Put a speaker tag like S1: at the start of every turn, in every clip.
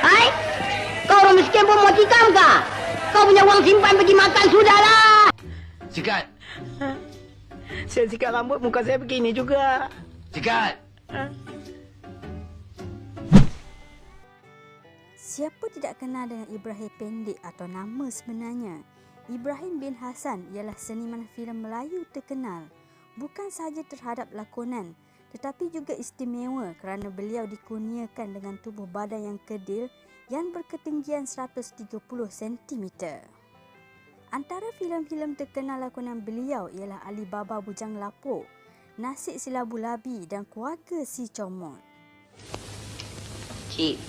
S1: Hai, kau orang miskin pun mau tikam kah? Kau punya uang simpan pergi makan sudahlah.
S2: Sikat.
S3: Saya sikat rambut, muka saya begini juga.
S2: Sikat.
S4: Siapa tidak kenal dengan Ibrahim Pendek atau nama sebenarnya? Ibrahim bin Hassan ialah seniman filem Melayu terkenal. Bukan sahaja terhadap lakonan, tetapi juga istimewa kerana beliau dikurniakan dengan tubuh badan yang kedil yang berketinggian 130 cm. Antara filem-filem terkenal lakonan beliau ialah Ali Baba Bujang Lapuk, Nasib Si Labu Labi dan Keluarga Si Comot.
S1: Cik,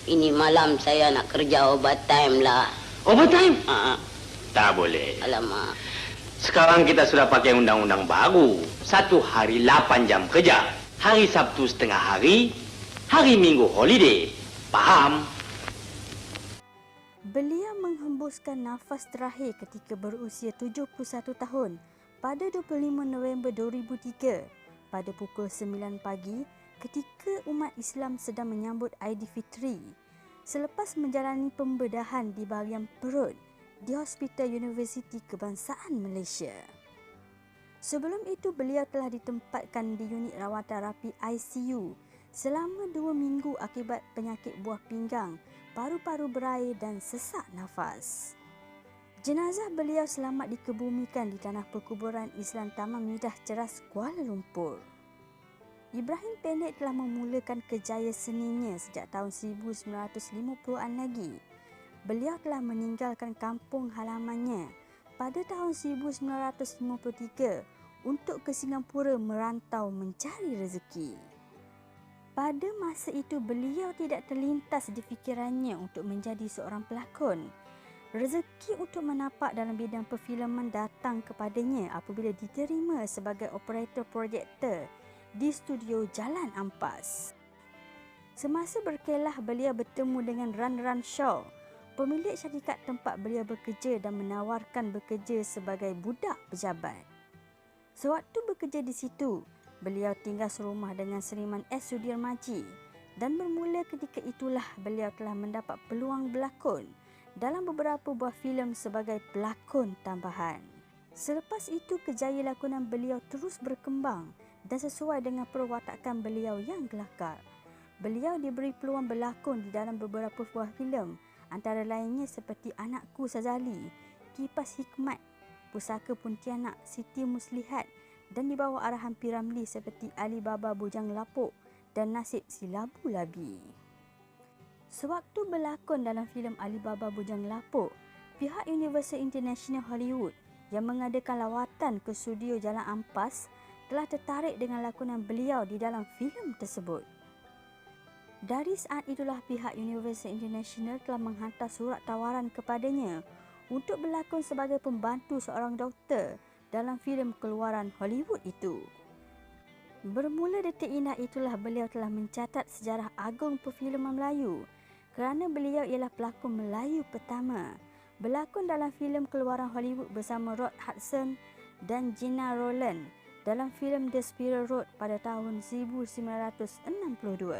S1: ini malam saya nak kerja overtime lah.
S2: Overtime?
S1: Ah,
S2: Tak boleh.
S1: alamak.
S2: Sekarang kita sudah pakai undang-undang baru. 1 hari 8 jam kerja. Hari Sabtu setengah hari. Hari Minggu holiday. Faham?
S4: Beliau menghembuskan nafas terakhir ketika berusia 71 tahun pada 25 November 2003 pada pukul 9 pagi ketika umat Islam sedang menyambut Aidilfitri selepas menjalani pembedahan di bahagian perut di Hospital Universiti Kebangsaan Malaysia. Sebelum itu beliau telah ditempatkan di unit rawatan rapi ICU selama 2 minggu akibat penyakit buah pinggang, paru-paru berair dan sesak nafas. Jenazah beliau selamat dikebumikan di tanah perkuburan Islam Taman Midah Ceras, Kuala Lumpur. Ibrahim Pendek telah memulakan kerjaya seninya sejak tahun 1950-an lagi. Beliau telah meninggalkan kampung halamannya pada tahun 1953 untuk ke Singapura merantau mencari rezeki. Pada masa itu beliau tidak terlintas di fikirannya untuk menjadi seorang pelakon. Rezeki untuk menapak dalam bidang perfilman datang kepadanya apabila diterima sebagai operator projektor di studio Jalan Ampas. Semasa berkelah beliau bertemu dengan Ran Shaw, pemilik syarikat tempat beliau bekerja dan menawarkan bekerja sebagai budak pejabat. Sewaktu bekerja di situ, beliau tinggal serumah dengan seniman S. Sudirmaji dan bermula ketika itulah beliau telah mendapat peluang berlakon dalam beberapa buah filem sebagai pelakon tambahan. Selepas itu kerjaya lakonan beliau terus berkembang dan sesuai dengan perwatakan beliau yang kelakar. Beliau diberi peluang berlakon di dalam beberapa buah filem, antara lainnya seperti Anakku Sazali, Kipas Hikmat, Pusaka Pontianak, Siti Muslihat dan di bawah arahan P. Ramlee seperti Ali Baba Bujang Lapuk dan Nasib Si Labu Labi. Sewaktu berlakon dalam filem Ali Baba Bujang Lapuk, pihak Universal International Hollywood yang mengadakan lawatan ke studio Jalan Ampas telah tertarik dengan lakonan beliau di dalam filem tersebut. Dari saat itulah pihak Universal International telah menghantar surat tawaran kepadanya untuk berlakon sebagai pembantu seorang doktor dalam filem keluaran Hollywood itu. Bermula detik indah itulah beliau telah mencatat sejarah agung perfilman Melayu kerana beliau ialah pelakon Melayu pertama berlakon dalam filem keluaran Hollywood bersama Rod Hudson dan Gina Rowland dalam filem The Spiral Road pada tahun 1962.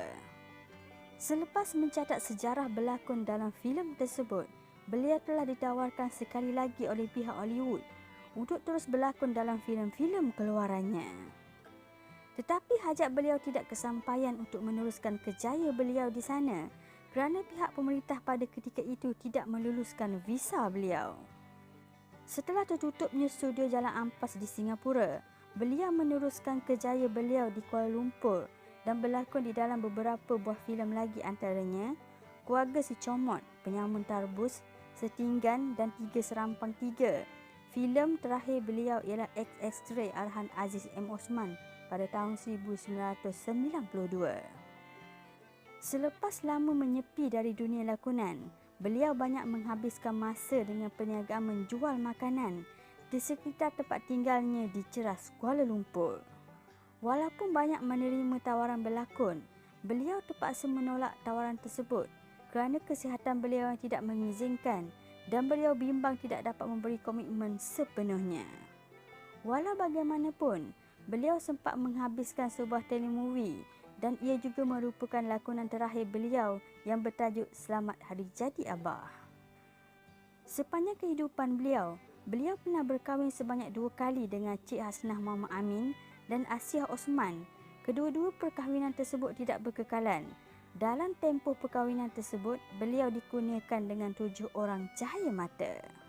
S4: Selepas mencatat sejarah berlakon dalam filem tersebut, beliau telah ditawarkan sekali lagi oleh pihak Hollywood untuk terus berlakon dalam filem-filem keluarannya. Tetapi hajat beliau tidak kesampaian untuk meneruskan kerjaya beliau di sana kerana pihak pemerintah pada ketika itu tidak meluluskan visa beliau. Setelah tertutupnya studio Jalan Ampas di Singapura, beliau meneruskan kerjaya beliau di Kuala Lumpur dan berlakon di dalam beberapa buah filem lagi, antaranya Keluarga Si Comot, Penyamun Tarbus, Setinggan dan Tiga Serampang Tiga. Filem terakhir beliau ialah X-Ray arahan Aziz M. Osman pada tahun 1992. Selepas lama menyepi dari dunia lakonan, beliau banyak menghabiskan masa dengan perniagaan menjual makanan di sekitar tempat tinggalnya di Ceras, Kuala Lumpur. Walaupun banyak menerima tawaran berlakon, beliau terpaksa menolak tawaran tersebut kerana kesihatan beliau yang tidak mengizinkan dan beliau bimbang tidak dapat memberi komitmen sepenuhnya. Walau bagaimanapun, beliau sempat menghabiskan sebuah telemovie dan ia juga merupakan lakonan terakhir beliau yang bertajuk Selamat Hari Jadi Abah. Sepanjang kehidupan beliau pernah berkahwin sebanyak 2 kali dengan Cik Hasnah Muhammad Amin dan Asiah Osman. Kedua-dua perkahwinan tersebut tidak berkekalan. Dalam tempoh perkahwinan tersebut, beliau dikurniakan dengan 7 orang cahaya mata.